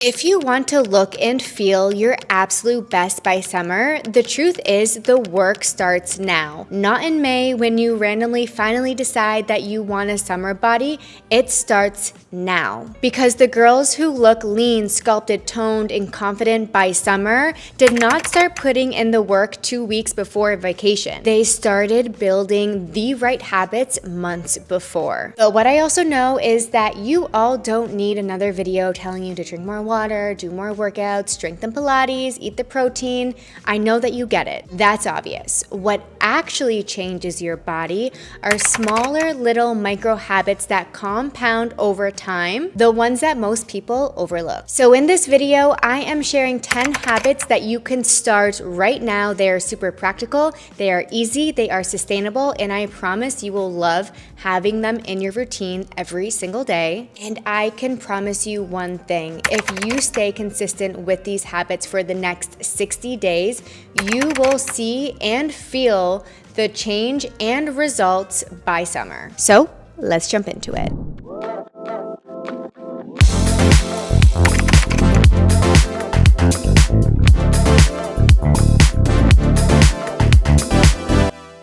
If you want to look and feel your absolute best by summer, the truth is the work starts now. Not in May when you randomly finally decide that you want a summer body, it starts now. Because the girls who look lean, sculpted, toned, and confident by summer did not start putting in the work 2 weeks before vacation. They started building the right habits months before. But what I also know is that you all don't need another video telling you to drink more water, do more workouts, strengthen Pilates, eat the protein. I know that you get it. That's obvious. What actually changes your body are smaller little micro habits that compound over time, the ones that most people overlook. So in this video, I am sharing 10 habits that you can start right now. They are super practical, they are easy, they are sustainable, and I promise you will love having them in your routine every single day. And I can promise you one thing, if you stay consistent with these habits for the next 60 days, you will see and feel the change and results by summer. So let's jump into it.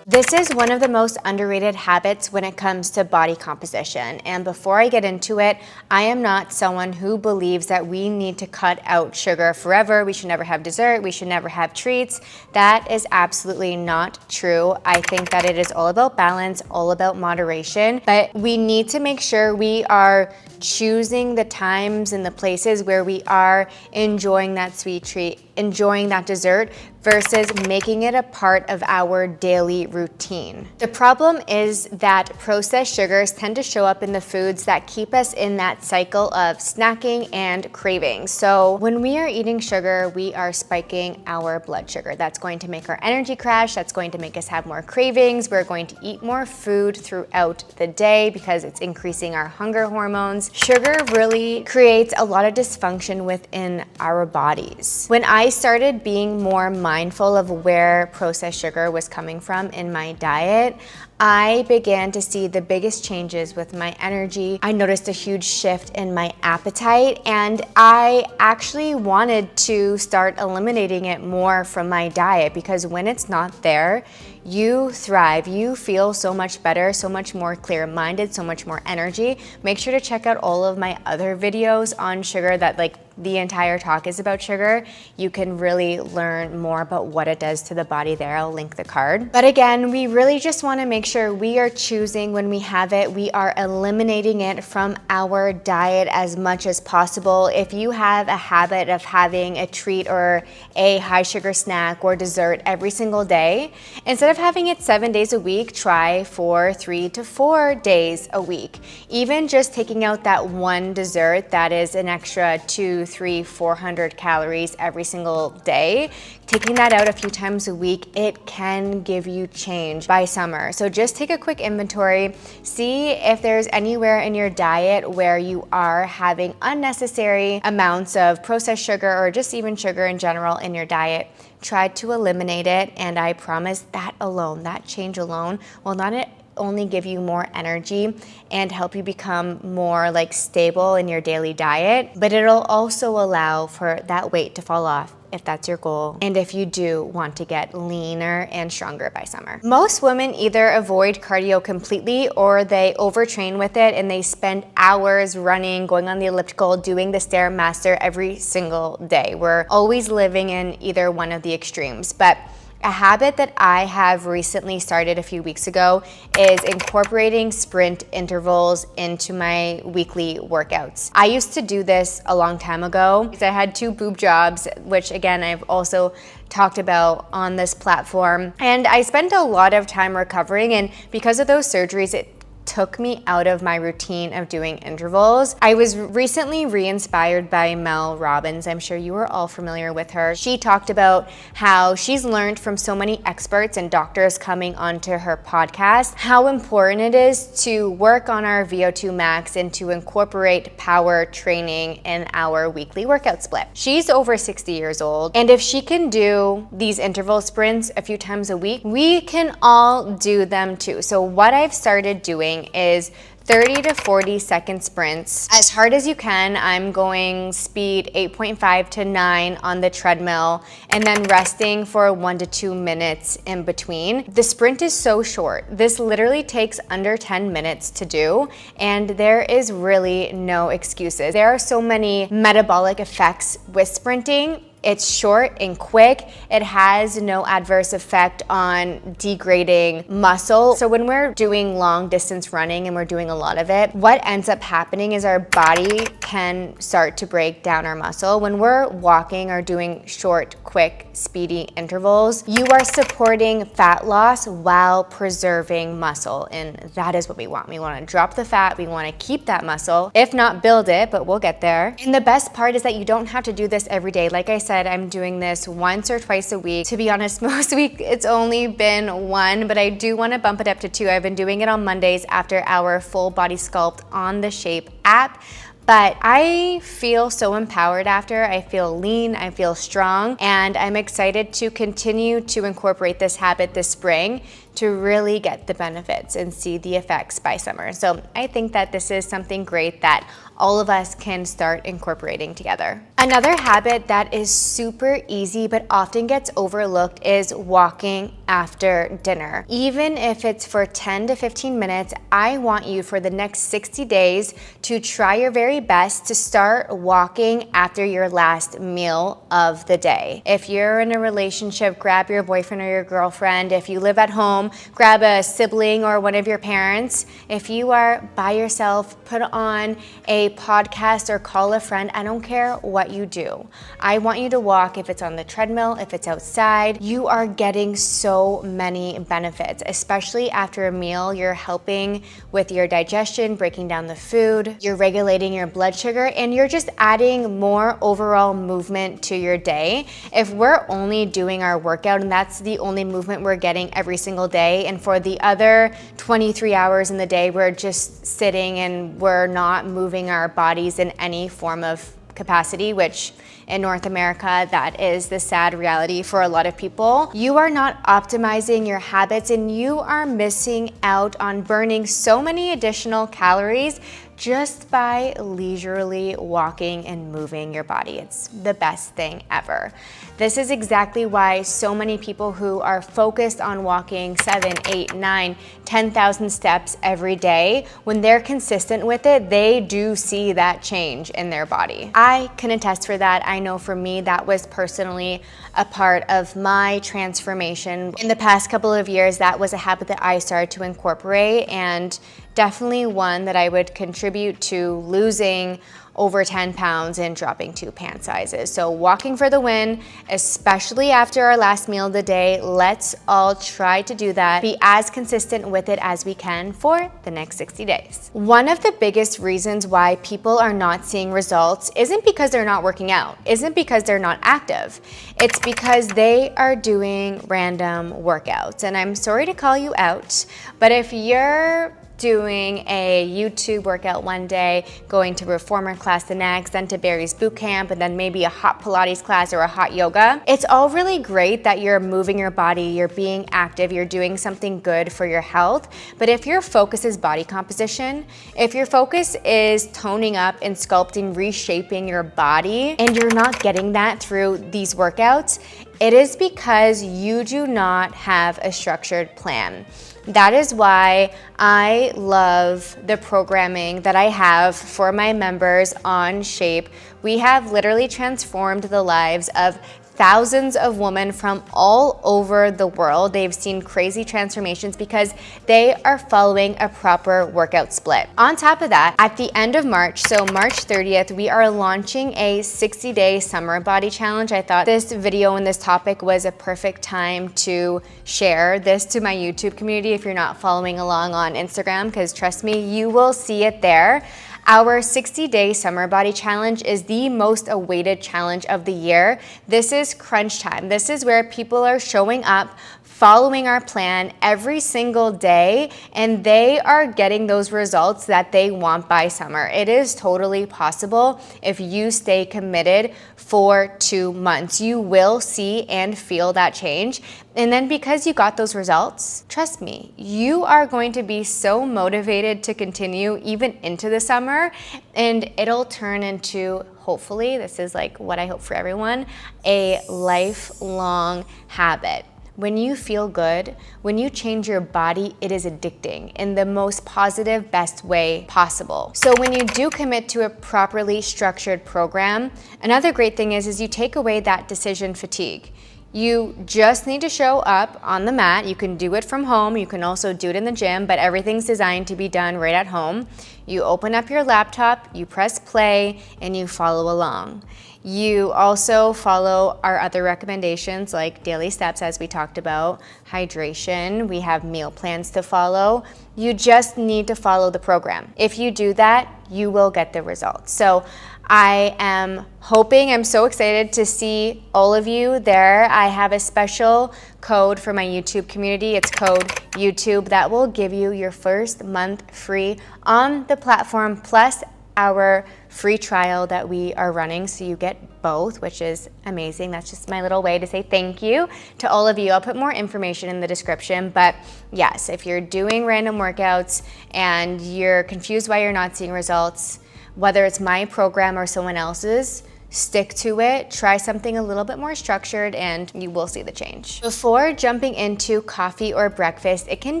This is one of the most underrated habits when it comes to body composition. And before I get into it, I am not someone who believes that we need to cut out sugar forever. We should never have dessert. We should never have treats. That is absolutely not true. I think that it is all about balance, all about moderation, but we need to make sure we are choosing the times and the places where we are enjoying that sweet treat, enjoying that dessert, versus making it a part of our daily routine. The problem is that processed sugars tend to show up in the foods that keep us in that cycle of snacking and craving. So when we are eating sugar, we are spiking our blood sugar. That's going to make our energy crash. That's going to make us have more cravings. We're going to eat more food throughout the day because it's increasing our hunger hormones. Sugar really creates a lot of dysfunction within our bodies. When I started being more mindful of where processed sugar was coming from in my diet, I began to see the biggest changes with my energy. I noticed a huge shift in my appetite, and I actually wanted to start eliminating it more from my diet because when it's not there, you thrive. You feel so much better, so much more clear-minded, so much more energy. Make sure to check out all of my other videos on sugar that the entire talk is about sugar. You can really learn more about what it does to the body there. I'll link the card. But again, we really just want to make sure we are choosing when we have it, we are eliminating it from our diet as much as possible. If you have a habit of having a treat or a high sugar snack or dessert every single day, instead of having it 7 days a week, try for 3 to 4 days a week. Even just taking out that one dessert that is an extra 200, 300, 400 calories every single day, taking that out a few times a week, it can give you change by summer. So just take a quick inventory, see if there's anywhere in your diet where you are having unnecessary amounts of processed sugar or just even sugar in general in your diet. Try to eliminate it, and I promise that alone, that change alone will not only give you more energy and help you become more stable in your daily diet, but it'll also allow for that weight to fall off if that's your goal, and if you do want to get leaner and stronger by summer. Most women either avoid cardio completely or they overtrain with it and they spend hours running, going on the elliptical, doing the Stairmaster every single day. We're always living in either one of the extremes, but a habit that I have recently started a few weeks ago is incorporating sprint intervals into my weekly workouts. I used to do this a long time ago because I had 2 boob jobs, which again, I've also talked about on this platform. And I spent a lot of time recovering, and because of those surgeries, it took me out of my routine of doing intervals. I was recently re-inspired by Mel Robbins. I'm sure you are all familiar with her. She talked about how she's learned from so many experts and doctors coming onto her podcast how important it is to work on our VO2 max and to incorporate power training in our weekly workout split. She's over 60 years old, and if she can do these interval sprints a few times a week, we can all do them too. So what I've started doing is 30 to 40 second sprints. As hard as you can, I'm going speed 8.5 to 9 on the treadmill and then resting for 1 to 2 minutes in between. The sprint is so short. This literally takes under 10 minutes to do, and there is really no excuses. There are so many metabolic effects with sprinting. It's short and quick. It has no adverse effect on degrading muscle. So when we're doing long distance running and we're doing a lot of it, what ends up happening is our body can start to break down our muscle. When we're walking or doing short, quick, speedy intervals, you are supporting fat loss while preserving muscle. And that is what we want. We want to drop the fat. We want to keep that muscle, if not build it, but we'll get there. And the best part is that you don't have to do this every day. Like I said, I'm doing this once or twice a week. To be honest, most weeks it's only been one, but I do want to bump it up to 2. I've been doing it on Mondays after our full body sculpt on the Shape app. But I feel so empowered after. I feel lean, I feel strong, and I'm excited to continue to incorporate this habit this spring to really get the benefits and see the effects by summer. So I think that this is something great that all of us can start incorporating together. Another habit that is super easy but often gets overlooked is walking after dinner. Even if it's for 10 to 15 minutes, I want you for the next 60 days to try your very best to start walking after your last meal of the day. If you're in a relationship, grab your boyfriend or your girlfriend. If you live at home, grab a sibling or one of your parents. If you are by yourself, put on a podcast or call a friend. I don't care what you do. I want you to walk. If it's on the treadmill, if it's outside, you are getting so many benefits, especially after a meal. You're helping with your digestion, breaking down the food, you're regulating your blood sugar, and you're just adding more overall movement to your day. If we're only doing our workout and that's the only movement we're getting every single day, and for the other 23 hours in the day, we're just sitting and we're not moving our bodies in any form of capacity, which in North America, that is the sad reality for a lot of people. You are not optimizing your habits and you are missing out on burning so many additional calories just by leisurely walking and moving your body. It's the best thing ever. This is exactly why so many people who are focused on walking 7, 8, 9, 10,000 steps every day, when they're consistent with it, they do see that change in their body. I can attest for that. I know for me, that was personally a part of my transformation. In the past couple of years, that was a habit that I started to incorporate, and definitely one that I would contribute to losing over 10 pounds and dropping 2 pant sizes. So walking for the win, especially after our last meal of the day. Let's all try to do that. Be as consistent with it as we can for the next 60 days. One of the biggest reasons why people are not seeing results isn't because they're not working out, isn't because they're not active. It's because they are doing random workouts. And I'm sorry to call you out, but if you're doing a YouTube workout one day, going to reformer class the next, then to Barry's boot camp, and then maybe a hot Pilates class or a hot yoga. It's all really great that you're moving your body, you're being active, you're doing something good for your health. But if your focus is body composition, if your focus is toning up and sculpting, reshaping your body, and you're not getting that through these workouts, it is because you do not have a structured plan. That is why I love the programming that I have for my members on Shape. We have literally transformed the lives of thousands of women from all over the world. They've seen crazy transformations because they are following a proper workout split. On top of that, at the end of March, so March 30th, we are launching a 60-day summer body challenge. I thought this video and this topic was a perfect time to share this to my YouTube community if you're not following along on Instagram, because trust me, you will see it there. Our 60-day summer body challenge is the most awaited challenge of the year. This is crunch time. This is where people are showing up, following our plan every single day, and they are getting those results that they want by summer. It is totally possible if you stay committed for 2 months. You will see and feel that change. And then because you got those results, trust me, you are going to be so motivated to continue even into the summer, and it'll turn into, hopefully, this is like what I hope for everyone, a lifelong habit. When you feel good, when you change your body, it is addicting in the most positive, best way possible. So when you do commit to a properly structured program, another great thing is you take away that decision fatigue. You just need to show up on the mat. You can do it from home. You can also do it in the gym, but everything's designed to be done right at home. You open up your laptop, you press play, and you follow along. You also follow our other recommendations like daily steps, as we talked about, hydration. We have meal plans to follow. You just need to follow the program. If you do that, you will get the results. So I am hoping, I'm so excited to see all of you there. I have a special code for my YouTube community. It's code YouTube that will give you your first month free on the platform, plus our free trial that we are running, so you get both, which is amazing. That's just my little way to say thank you to all of you. I'll put more information in the description, but yes, if you're doing random workouts and you're confused why you're not seeing results, whether it's my program or someone else's, stick to it, try something a little bit more structured, and you will see the change. Before jumping into coffee or breakfast, it can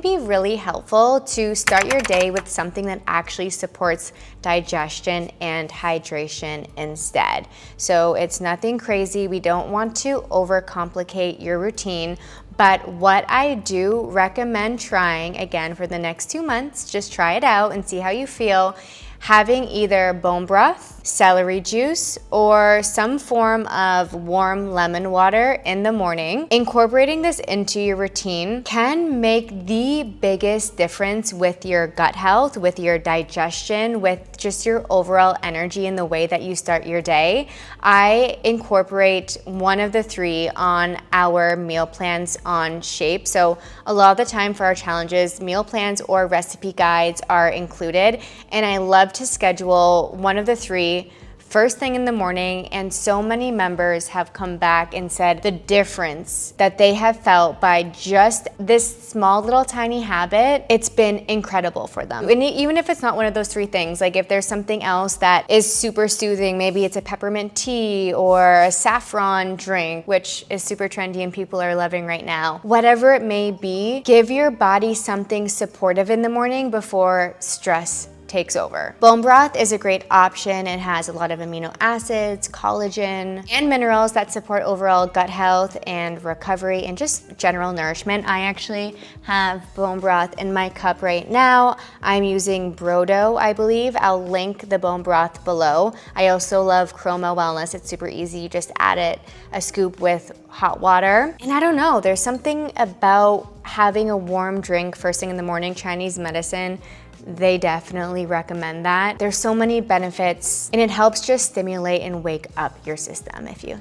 be really helpful to start your day with something that actually supports digestion and hydration instead. So it's nothing crazy. We don't want to overcomplicate your routine, but what I do recommend trying, again, for the next 2 months, just try it out and see how you feel, having either bone broth, celery juice, or some form of warm lemon water in the morning. Incorporating this into your routine can make the biggest difference with your gut health, with your digestion, with just your overall energy and the way that you start your day. I incorporate one of the three on our meal plans on Shape. So a lot of the time for our challenges, meal plans or recipe guides are included, and I love to schedule one of the three first thing in the morning, and so many members have come back and said the difference that they have felt by just this small little tiny habit. It's been incredible for them. And even if it's not one of those three things, like if there's something else that is super soothing, maybe it's a peppermint tea or a saffron drink, which is super trendy and people are loving right now. Whatever it may be, give your body something supportive in the morning before stress takes over. Bone broth is a great option. It has a lot of amino acids, collagen, and minerals that support overall gut health and recovery and just general nourishment. I actually have bone broth in my cup right now. I'm using Brodo, I believe. I'll link the bone broth below. I also love Chroma Wellness. It's super easy. You just add it, a scoop with hot water. And I don't know, there's something about having a warm drink first thing in the morning. Chinese medicine, they definitely recommend that. There's so many benefits, and it helps just stimulate and wake up your system, if you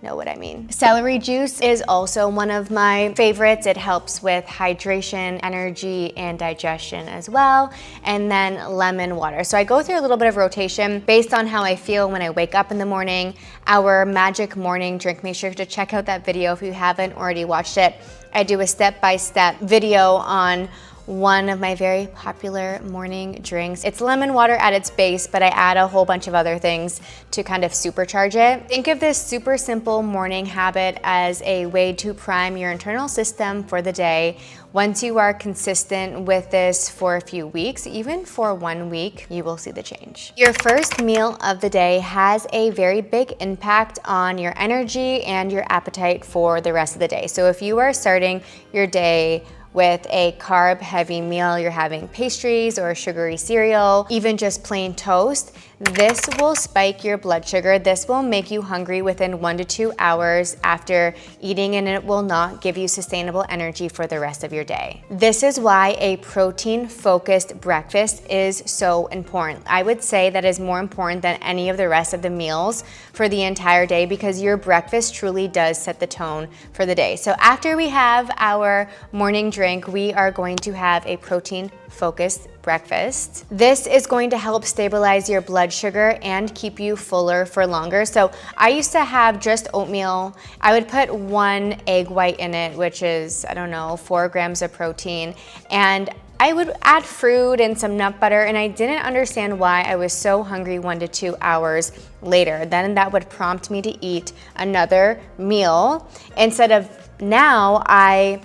know what I mean. Celery juice is also one of my favorites. It helps with hydration, energy, and digestion as well. And then lemon water. So I go through a little bit of rotation based on how I feel when I wake up in the morning. Our magic morning drink, make sure to check out that video if you haven't already watched it. I do a step-by-step video on one of my very popular morning drinks. It's lemon water at its base, but I add a whole bunch of other things to kind of supercharge it. Think of this super simple morning habit as a way to prime your internal system for the day. Once you are consistent with this for a few weeks, even for 1 week, you will see the change. Your first meal of the day has a very big impact on your energy and your appetite for the rest of the day. So if you are starting your day with a carb-heavy meal, you're having pastries or sugary cereal, even just plain toast, this will spike your blood sugar. This will make you hungry within 1 to 2 hours after eating, and it will not give you sustainable energy for the rest of your day. This is why a protein-focused breakfast is so important. I would say that is more important than any of the rest of the meals for the entire day, because your breakfast truly does set the tone for the day. So after we have our morning drink, we are going to have a protein-focused breakfast. This is going to help stabilize your blood blood sugar and keep you fuller for longer. So I used to have just oatmeal. I would put 1 egg white in it, which is, I don't know, 4 grams of protein. And I would add fruit and some nut butter, and I didn't understand why I was so hungry 1 to 2 hours later. Then that would prompt me to eat another meal. Instead of now, I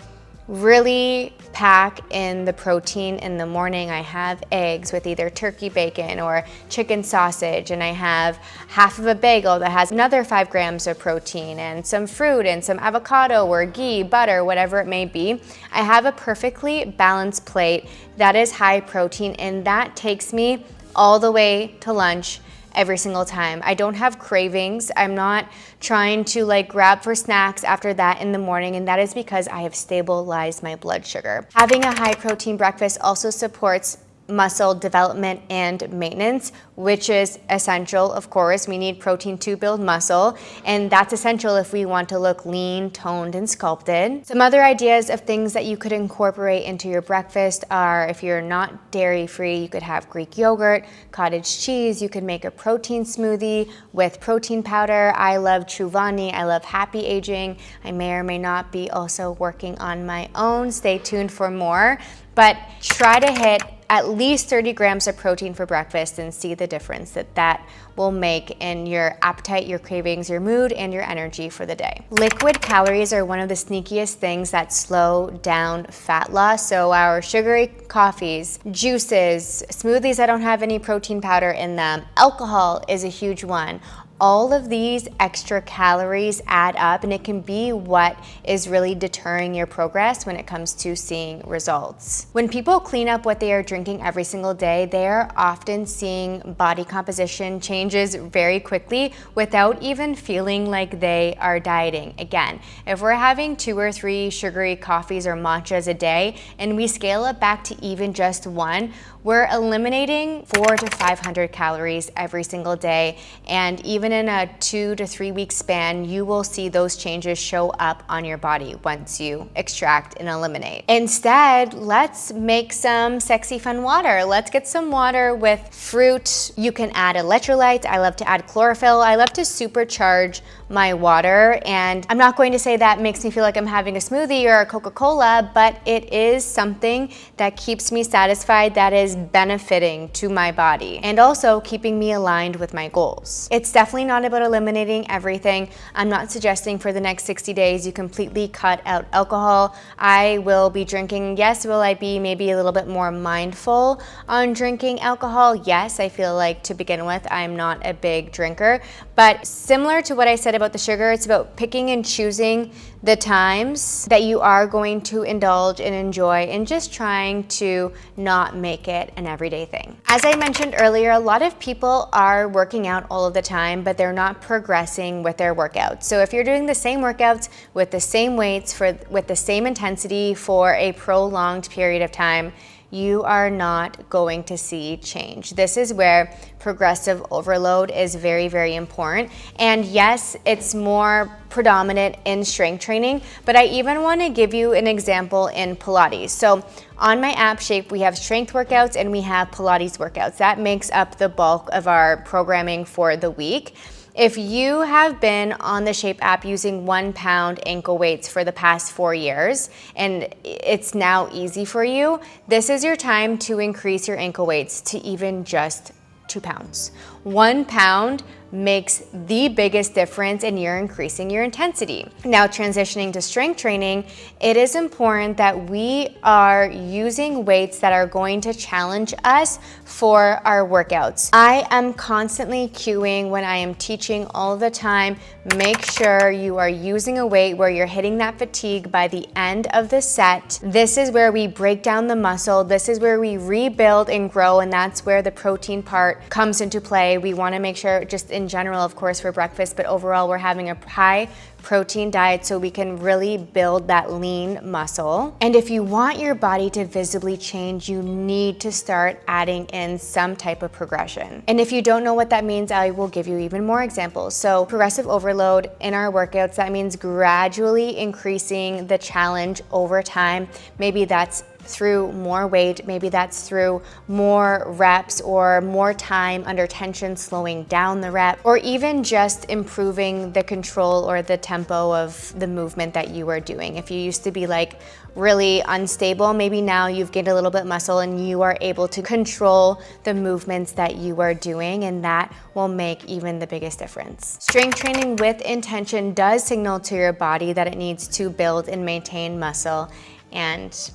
really pack in the protein in the morning. I have eggs with either turkey bacon or chicken sausage, and I have half of a bagel that has another 5 grams of protein and some fruit and some avocado or ghee, butter, whatever it may be. I have a perfectly balanced plate that is high protein, and that takes me all the way to lunch every single time. I don't have cravings. I'm not trying to like grab for snacks after that in the morning, and that is because I have stabilized my blood sugar. Having a high protein breakfast also supports muscle development and maintenance, which is essential. Of course, we need protein to build muscle, and that's essential if we want to look lean, toned, and sculpted. Some other ideas of things that you could incorporate into your breakfast are, if you're not dairy free, you could have Greek yogurt, cottage cheese. You could make a protein smoothie with protein powder. I love Truvani. I love Happy Aging. I may or may not be also working on my own. Stay tuned for more, but try to hit at least 30 grams of protein for breakfast and see the difference that will make in your appetite, your cravings, your mood, and your energy for the day. Liquid calories are one of the sneakiest things that slow down fat loss. So our sugary coffees, juices, smoothies that don't have any protein powder in them, alcohol is a huge one. All of these extra calories add up, and it can be what is really deterring your progress when it comes to seeing results. When people clean up what they are drinking every single day, they are often seeing body composition changes very quickly without even feeling like they are dieting. Again, if we're having 2 or 3 sugary coffees or matchas a day and we scale it back to even just 1, we're eliminating 400 to 500 calories every single day, and even in a 2 to 3 week span, you will see those changes show up on your body once you extract and eliminate. Instead, let's make some sexy fun water. Let's get some water with fruit. You can add electrolytes. I love to add chlorophyll. I love to supercharge my water, and I'm not going to say that makes me feel like I'm having a smoothie or a Coca-Cola, but it is something that keeps me satisfied, that is benefiting to my body, and also keeping me aligned with my goals. It's definitely not about eliminating everything. I'm not suggesting for the next 60 days you completely cut out alcohol. I will be drinking. Yes, will I be maybe a little bit more mindful on drinking alcohol? Yes, I feel like to begin with, I'm not a big drinker, but similar to what I said about the sugar, it's about picking and choosing the times that you are going to indulge and enjoy, and just trying to not make it an everyday thing. As I mentioned earlier, a lot of people are working out all of the time, but they're not progressing with their workouts. So if you're doing the same workouts with the same weights with the same intensity for a prolonged period of time, you are not going to see change. This is where progressive overload is very, very important. And yes, it's more predominant in strength training, but I even want to give you an example in Pilates. So on my app Shape, we have strength workouts and we have Pilates workouts. That makes up the bulk of our programming for the week. If you have been on the Shape app using 1 pound ankle weights for the past 4 years and it's now easy for you, this is your time to increase your ankle weights to even just 2 pounds. 1 pound makes the biggest difference in your increasing your intensity. Now, transitioning to strength training, it is important that we are using weights that are going to challenge us for our workouts. I am constantly cueing when I am teaching all the time. Make sure you are using a weight where you're hitting that fatigue by the end of the set. This is where we break down the muscle. This is where we rebuild and grow, and that's where the protein part comes into play. We want to make sure, just in general, of course, for breakfast, but overall, we're having a high protein diet so we can really build that lean muscle. And if you want your body to visibly change, you need to start adding in some type of progression. And if you don't know what that means, I will give you even more examples. So progressive overload in our workouts, that means gradually increasing the challenge over time. Maybe that's through more weight. Maybe that's through more reps or more time under tension, slowing down the rep, or even just improving the control or the tempo of the movement that you are doing. If you used to be like really unstable, maybe now you've gained a little bit muscle and you are able to control the movements that you are doing, and that will make even the biggest difference. Strength training with intention does signal to your body that it needs to build and maintain muscle, and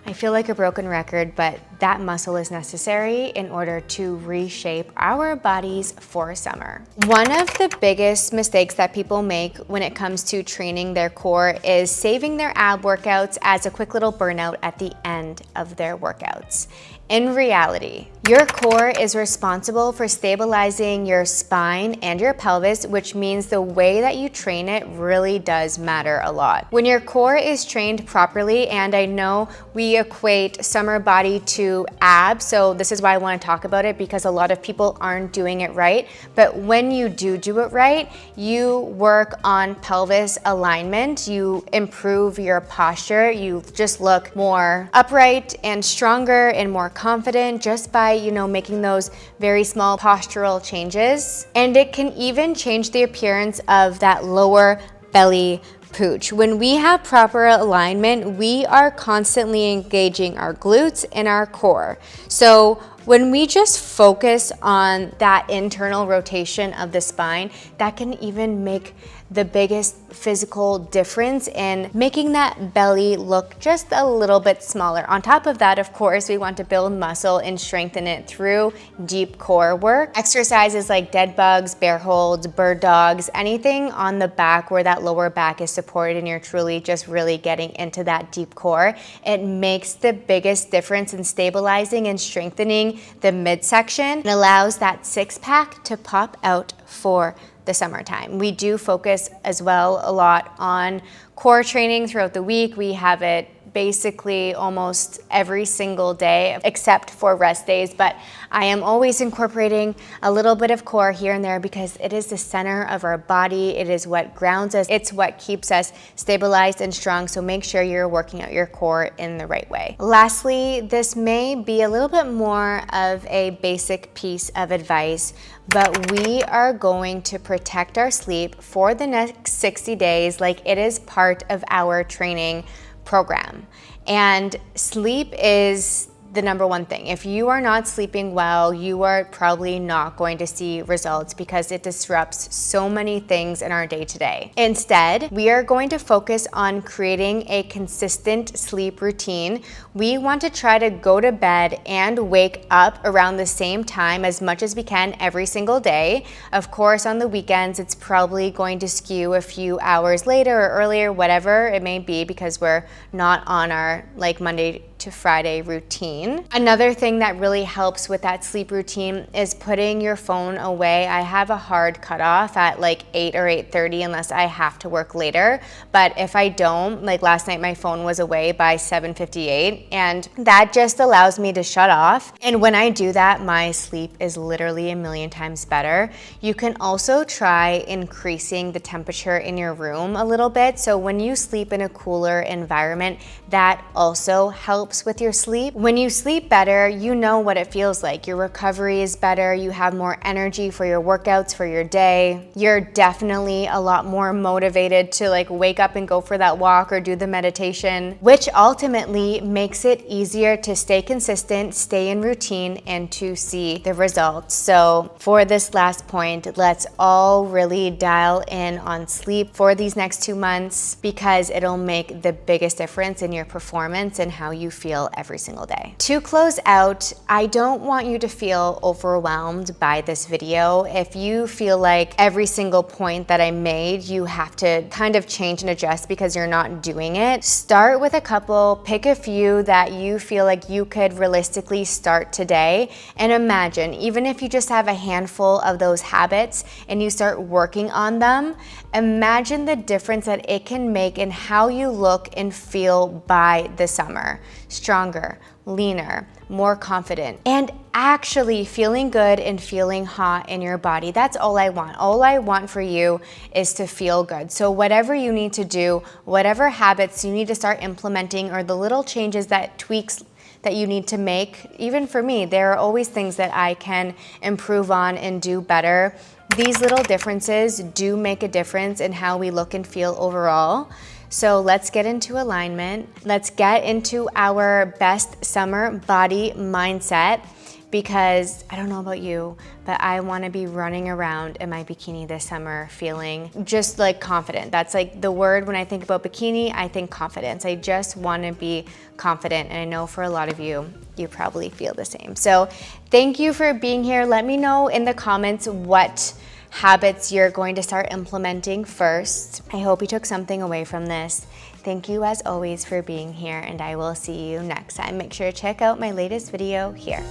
I feel like a broken record, but that muscle is necessary in order to reshape our bodies for summer. One of the biggest mistakes that people make when it comes to training their core is saving their ab workouts as a quick little burnout at the end of their workouts. In reality, your core is responsible for stabilizing your spine and your pelvis, which means the way that you train it really does matter a lot. When your core is trained properly, and I know we equate summer body to abs, so this is why I want to talk about it, because a lot of people aren't doing it right. But when you do it right, you work on pelvis alignment, you improve your posture, you just look more upright and stronger and more confident just by, making those very small postural changes. And it can even change the appearance of that lower belly pooch. When we have proper alignment, we are constantly engaging our glutes and our core. So when we just focus on that internal rotation of the spine, that can even make the biggest physical difference in making that belly look just a little bit smaller. On top of that, of course, we want to build muscle and strengthen it through deep core work. Exercises like dead bugs, bear holds, bird dogs, anything on the back where that lower back is supported and you're truly just really getting into that deep core. It makes the biggest difference in stabilizing and strengthening the midsection. It allows that six pack to pop out for the summertime. We do focus as well a lot on core training throughout the week. We have it basically almost every single day except for rest days, but I am always incorporating a little bit of core here and there because it is the center of our body. It is what grounds us. It's what keeps us stabilized and strong, so make sure you're working out your core in the right way. Lastly, this may be a little bit more of a basic piece of advice, but we are going to protect our sleep for the next 60 days like it is part of our training program. And sleep is the number one thing. If you are not sleeping well, you are probably not going to see results because it disrupts so many things in our day-to-day. Instead, we are going to focus on creating a consistent sleep routine. We want to try to go to bed and wake up around the same time as much as we can every single day. Of course, on the weekends, it's probably going to skew a few hours later or earlier, whatever it may be, because we're not on our Monday to Friday routine. Another thing that really helps with that sleep routine is putting your phone away. I have a hard cutoff at 8 or 8:30 unless I have to work later. But if I don't, last night my phone was away by 7:58, and that just allows me to shut off. And when I do that, my sleep is literally a million times better. You can also try increasing the temperature in your room a little bit. So when you sleep in a cooler environment, that also helps with your sleep. When you sleep better, you know what it feels like. Your recovery is better, you have more energy for your workouts, for your day. You're definitely a lot more motivated to wake up and go for that walk or do the meditation, which ultimately makes it easier to stay consistent, stay in routine, and to see the results. So for this last point, let's all really dial in on sleep for these next 2 months because it'll make the biggest difference in your performance and how you feel every single day. To close out, I don't want you to feel overwhelmed by this video. If you feel like every single point that I made, you have to kind of change and adjust because you're not doing it, start with a couple, pick a few that you feel like you could realistically start today, and imagine, even if you just have a handful of those habits and you start working on them, imagine the difference that it can make in how you look and feel by the summer. Stronger, leaner, more confident, and actually feeling good and feeling hot in your body. That's all I want. All I want for you is to feel good. So whatever you need to do, whatever habits you need to start implementing, or the little changes, that tweaks that you need to make, even for me, there are always things that I can improve on and do better. These little differences do make a difference in how we look and feel overall. So let's get into alignment. Let's get into our best summer body mindset, because I don't know about you, but I want to be running around in my bikini this summer feeling just like confident. That's like the word when I think about bikini, I think confidence. I just want to be confident, and I know for a lot of you, you probably feel the same. So thank you for being here. Let me know in the comments what habits you're going to start implementing first. I hope you took something away from this. Thank you as always for being here, and I will see you next time. Make sure to check out my latest video here.